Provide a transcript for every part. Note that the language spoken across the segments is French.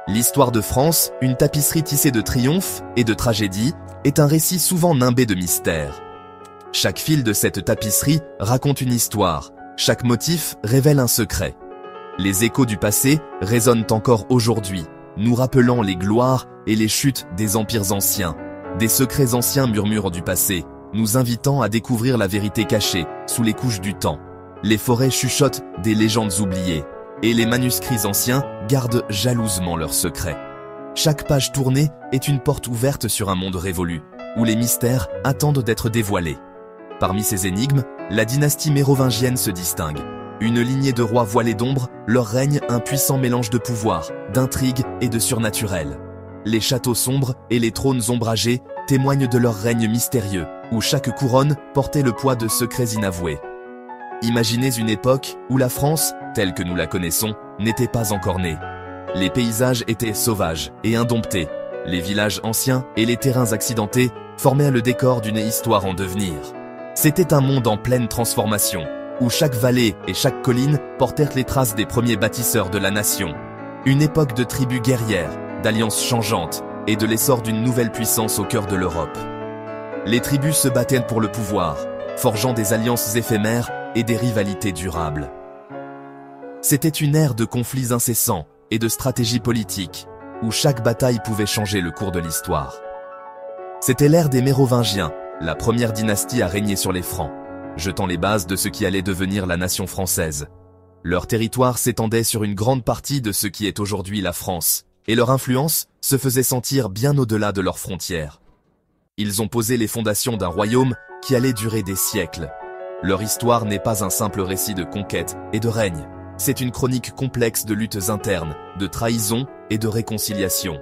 L'histoire de France, une tapisserie tissée de triomphes et de tragédies, est un récit souvent nimbé de mystères. Chaque fil de cette tapisserie raconte une histoire, chaque motif révèle un secret. Les échos du passé résonnent encore aujourd'hui, nous rappelant les gloires et les chutes des empires anciens. Des secrets anciens murmurent du passé, nous invitant à découvrir la vérité cachée sous les couches du temps. Les forêts chuchotent des légendes oubliées, et les manuscrits anciens gardent jalousement leurs secrets. Chaque page tournée est une porte ouverte sur un monde révolu, où les mystères attendent d'être dévoilés. Parmi ces énigmes, la dynastie mérovingienne se distingue. Une lignée de rois voilés d'ombre, leur règne un puissant mélange de pouvoir, d'intrigues et de surnaturel. Les châteaux sombres et les trônes ombragés témoignent de leur règne mystérieux, où chaque couronne portait le poids de secrets inavoués. Imaginez une époque où la France, telle que nous la connaissons, n'était pas encore née. Les paysages étaient sauvages et indomptés. Les villages anciens et les terrains accidentés formaient le décor d'une histoire en devenir. C'était un monde en pleine transformation, où chaque vallée et chaque colline portèrent les traces des premiers bâtisseurs de la nation. Une époque de tribus guerrières, d'alliances changeantes et de l'essor d'une nouvelle puissance au cœur de l'Europe. Les tribus se battaient pour le pouvoir, forgeant des alliances éphémères et des rivalités durables. C'était une ère de conflits incessants et de stratégies politiques, où chaque bataille pouvait changer le cours de l'histoire. C'était l'ère des Mérovingiens, la première dynastie à régner sur les Francs, jetant les bases de ce qui allait devenir la nation française. Leur territoire s'étendait sur une grande partie de ce qui est aujourd'hui la France, et leur influence se faisait sentir bien au-delà de leurs frontières. Ils ont posé les fondations d'un royaume qui allait durer des siècles. Leur histoire n'est pas un simple récit de conquête et de règne. C'est une chronique complexe de luttes internes, de trahison et de réconciliation.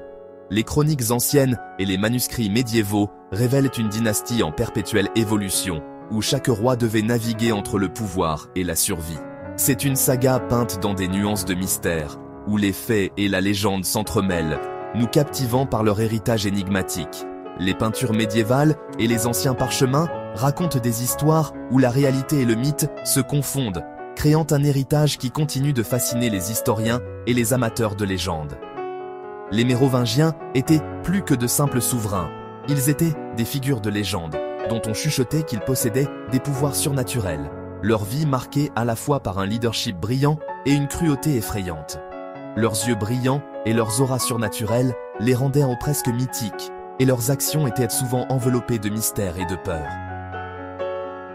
Les chroniques anciennes et les manuscrits médiévaux révèlent une dynastie en perpétuelle évolution, où chaque roi devait naviguer entre le pouvoir et la survie. C'est une saga peinte dans des nuances de mystère, où les faits et la légende s'entremêlent, nous captivant par leur héritage énigmatique. Les peintures médiévales et les anciens parchemins racontent des histoires où la réalité et le mythe se confondent, créant un héritage qui continue de fasciner les historiens et les amateurs de légendes. Les Mérovingiens étaient plus que de simples souverains. Ils étaient des figures de légende, dont on chuchotait qu'ils possédaient des pouvoirs surnaturels. Leur vie marquée à la fois par un leadership brillant et une cruauté effrayante. Leurs yeux brillants et leurs auras surnaturelles les rendaient presque mythiques, et leurs actions étaient souvent enveloppées de mystère et de peur.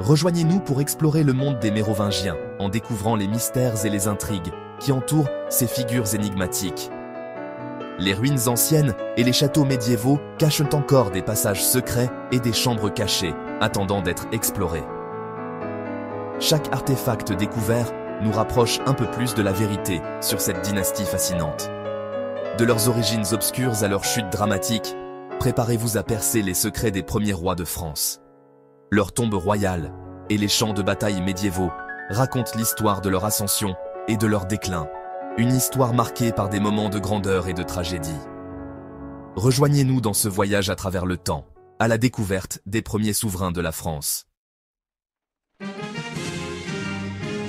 Rejoignez-nous pour explorer le monde des Mérovingiens, en découvrant les mystères et les intrigues qui entourent ces figures énigmatiques. Les ruines anciennes et les châteaux médiévaux cachent encore des passages secrets et des chambres cachées, attendant d'être explorées. Chaque artefact découvert nous rapproche un peu plus de la vérité sur cette dynastie fascinante. De leurs origines obscures à leur chute dramatique, préparez-vous à percer les secrets des premiers rois de France. Leur tombe royale et les champs de bataille médiévaux racontent l'histoire de leur ascension et de leur déclin. Une histoire marquée par des moments de grandeur et de tragédie. Rejoignez-nous dans ce voyage à travers le temps, à la découverte des premiers souverains de la France.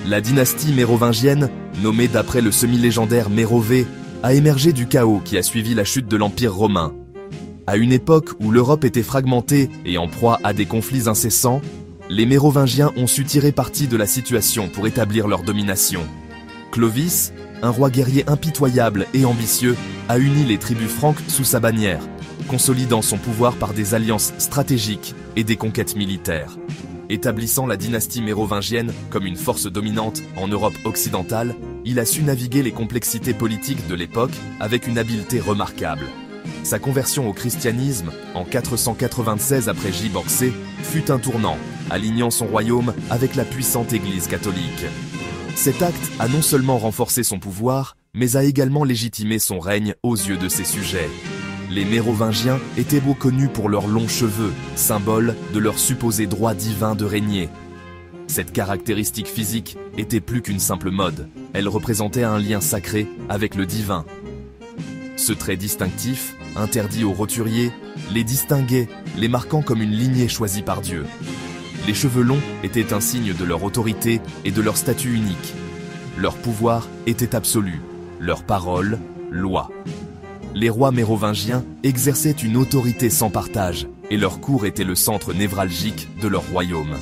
La dynastie mérovingienne, nommée d'après le semi-légendaire Mérové, a émergé du chaos qui a suivi la chute de l'Empire romain. À une époque où l'Europe était fragmentée et en proie à des conflits incessants, les Mérovingiens ont su tirer parti de la situation pour établir leur domination. Clovis, un roi guerrier impitoyable et ambitieux, a uni les tribus franques sous sa bannière, consolidant son pouvoir par des alliances stratégiques et des conquêtes militaires. Établissant la dynastie mérovingienne comme une force dominante en Europe occidentale, il a su naviguer les complexités politiques de l'époque avec une habileté remarquable. Sa conversion au christianisme, en 496 après J. Borxé, fut un tournant, alignant son royaume avec la puissante Église catholique. Cet acte a non seulement renforcé son pouvoir, mais a également légitimé son règne aux yeux de ses sujets. Les Mérovingiens étaient connus pour leurs longs cheveux, symbole de leur supposé droit divin de régner. Cette caractéristique physique était plus qu'une simple mode, elle représentait un lien sacré avec le divin. Ce trait distinctif, interdit aux roturiers, les distinguait, les marquant comme une lignée choisie par Dieu. Les cheveux longs étaient un signe de leur autorité et de leur statut unique. Leur pouvoir était absolu. leur parole, loi. Les rois mérovingiens exerçaient une autorité sans partage, et leur cour était le centre névralgique de leur royaume.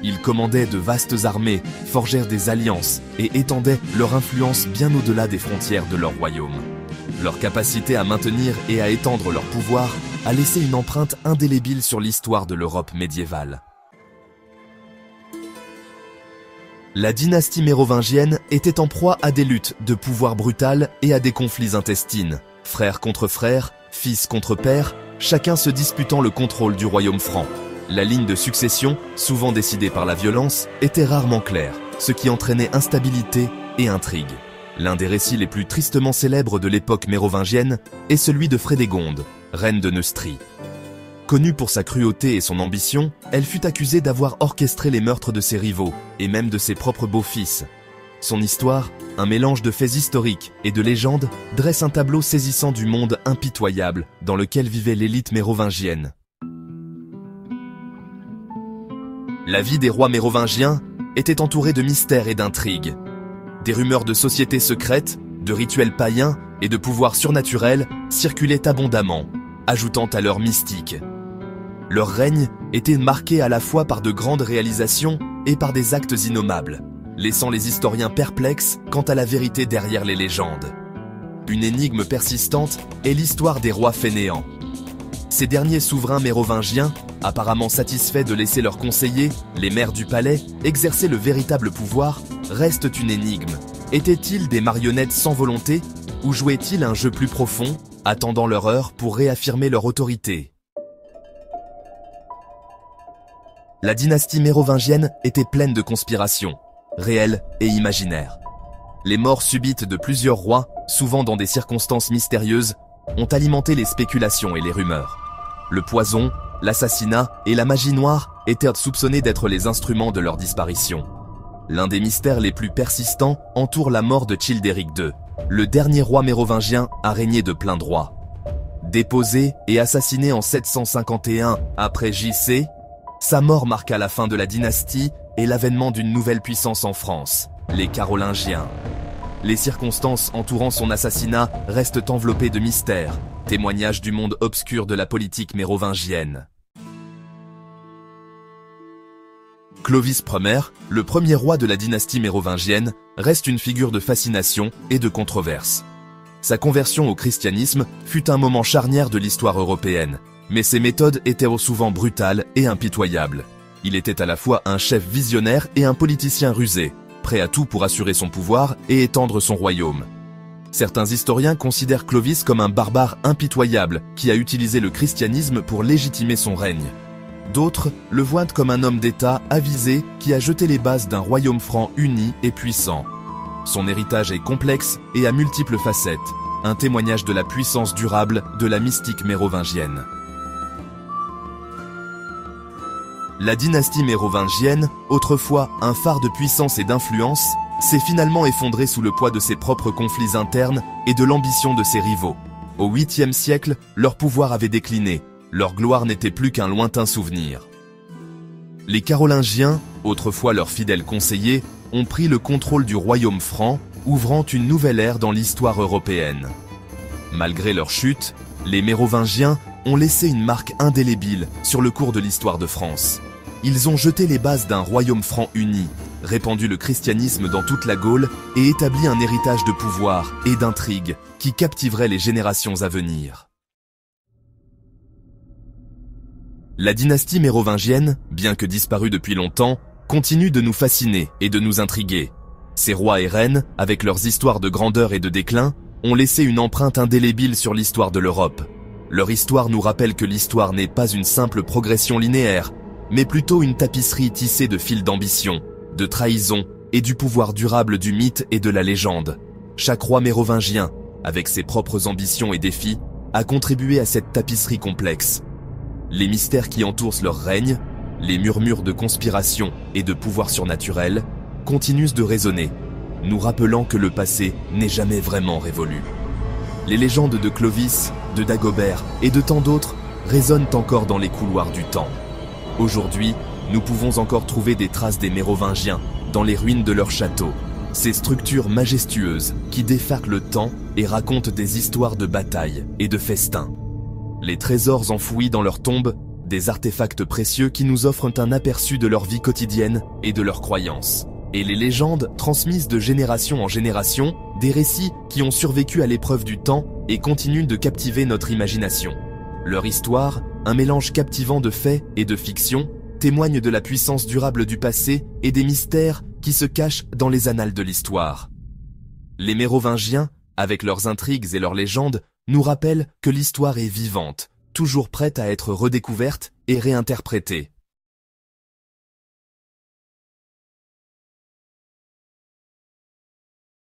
Ils commandaient de vastes armées, forgèrent des alliances et étendaient leur influence bien au-delà des frontières de leur royaume. Leur capacité à maintenir et à étendre leur pouvoir a laissé une empreinte indélébile sur l'histoire de l'Europe médiévale. La dynastie mérovingienne était en proie à des luttes de pouvoir brutal et à des conflits intestines. Frères contre frères, fils contre père, chacun se disputant le contrôle du royaume franc. La ligne de succession, souvent décidée par la violence, était rarement claire, ce qui entraînait instabilité et intrigue. L'un des récits les plus tristement célèbres de l'époque mérovingienne est celui de Frédégonde, reine de Neustrie. Connue pour sa cruauté et son ambition, elle fut accusée d'avoir orchestré les meurtres de ses rivaux, et même de ses propres beaux-fils. Son histoire, un mélange de faits historiques et de légendes, dresse un tableau saisissant du monde impitoyable dans lequel vivait l'élite mérovingienne. La vie des rois mérovingiens était entourée de mystères et d'intrigues. Des rumeurs de sociétés secrètes, de rituels païens et de pouvoirs surnaturels circulaient abondamment, ajoutant à leur mystique. Leur règne était marqué à la fois par de grandes réalisations et par des actes innommables, laissant les historiens perplexes quant à la vérité derrière les légendes. Une énigme persistante est l'histoire des rois fainéants. Ces derniers souverains mérovingiens, apparemment satisfaits de laisser leurs conseillers, les maires du palais, exercer le véritable pouvoir, restent une énigme. Étaient-ils des marionnettes sans volonté ou jouaient-ils un jeu plus profond, attendant leur heure pour réaffirmer leur autorité? La dynastie mérovingienne était pleine de conspirations, réelles et imaginaires. Les morts subites de plusieurs rois, souvent dans des circonstances mystérieuses, ont alimenté les spéculations et les rumeurs. Le poison, l'assassinat et la magie noire étaient soupçonnés d'être les instruments de leur disparition. L'un des mystères les plus persistants entoure la mort de Childéric II, le dernier roi mérovingien à régner de plein droit. Déposé et assassiné en 751 après J.C., sa mort marqua la fin de la dynastie et l'avènement d'une nouvelle puissance en France, les Carolingiens. Les circonstances entourant son assassinat restent enveloppées de mystères, témoignage du monde obscur de la politique mérovingienne. Clovis Ier, le premier roi de la dynastie mérovingienne, reste une figure de fascination et de controverse. Sa conversion au christianisme fut un moment charnière de l'histoire européenne, mais ses méthodes étaient souvent brutales et impitoyables. Il était à la fois un chef visionnaire et un politicien rusé, prêt à tout pour assurer son pouvoir et étendre son royaume. Certains historiens considèrent Clovis comme un barbare impitoyable qui a utilisé le christianisme pour légitimer son règne. D'autres le voient comme un homme d'État avisé qui a jeté les bases d'un royaume franc uni et puissant. Son héritage est complexe et à multiples facettes, un témoignage de la puissance durable de la mystique mérovingienne. La dynastie mérovingienne, autrefois un phare de puissance et d'influence, s'est finalement effondrée sous le poids de ses propres conflits internes et de l'ambition de ses rivaux. Au 8e siècle, leur pouvoir avait décliné, leur gloire n'était plus qu'un lointain souvenir. Les Carolingiens, autrefois leurs fidèles conseillers, ont pris le contrôle du royaume franc, ouvrant une nouvelle ère dans l'histoire européenne. Malgré leur chute, les Mérovingiens ont laissé une marque indélébile sur le cours de l'histoire de France. Ils ont jeté les bases d'un royaume franc uni, répandu le christianisme dans toute la Gaule et établi un héritage de pouvoir et d'intrigue qui captiverait les générations à venir. La dynastie mérovingienne, bien que disparue depuis longtemps, continue de nous fasciner et de nous intriguer. Ces rois et reines, avec leurs histoires de grandeur et de déclin, ont laissé une empreinte indélébile sur l'histoire de l'Europe. Leur histoire nous rappelle que l'histoire n'est pas une simple progression linéaire, mais plutôt une tapisserie tissée de fils d'ambition, de trahison et du pouvoir durable du mythe et de la légende. Chaque roi mérovingien, avec ses propres ambitions et défis, a contribué à cette tapisserie complexe. Les mystères qui entourent leur règne, les murmures de conspiration et de pouvoir surnaturel, continuent de résonner, nous rappelant que le passé n'est jamais vraiment révolu. Les légendes de Clovis, de Dagobert et de tant d'autres résonnent encore dans les couloirs du temps. Aujourd'hui, nous pouvons encore trouver des traces des Mérovingiens dans les ruines de leurs châteaux, Ces structures majestueuses qui déferlent le temps et racontent des histoires de batailles et de festins. Les trésors enfouis dans leurs tombes, des artefacts précieux qui nous offrent un aperçu de leur vie quotidienne et de leurs croyances. Et les légendes transmises de génération en génération, des récits qui ont survécu à l'épreuve du temps et continuent de captiver notre imagination. Leur histoire, un mélange captivant de faits et de fiction, témoigne de la puissance durable du passé et des mystères qui se cachent dans les annales de l'histoire. Les Mérovingiens, avec leurs intrigues et leurs légendes, nous rappellent que l'histoire est vivante, toujours prête à être redécouverte et réinterprétée.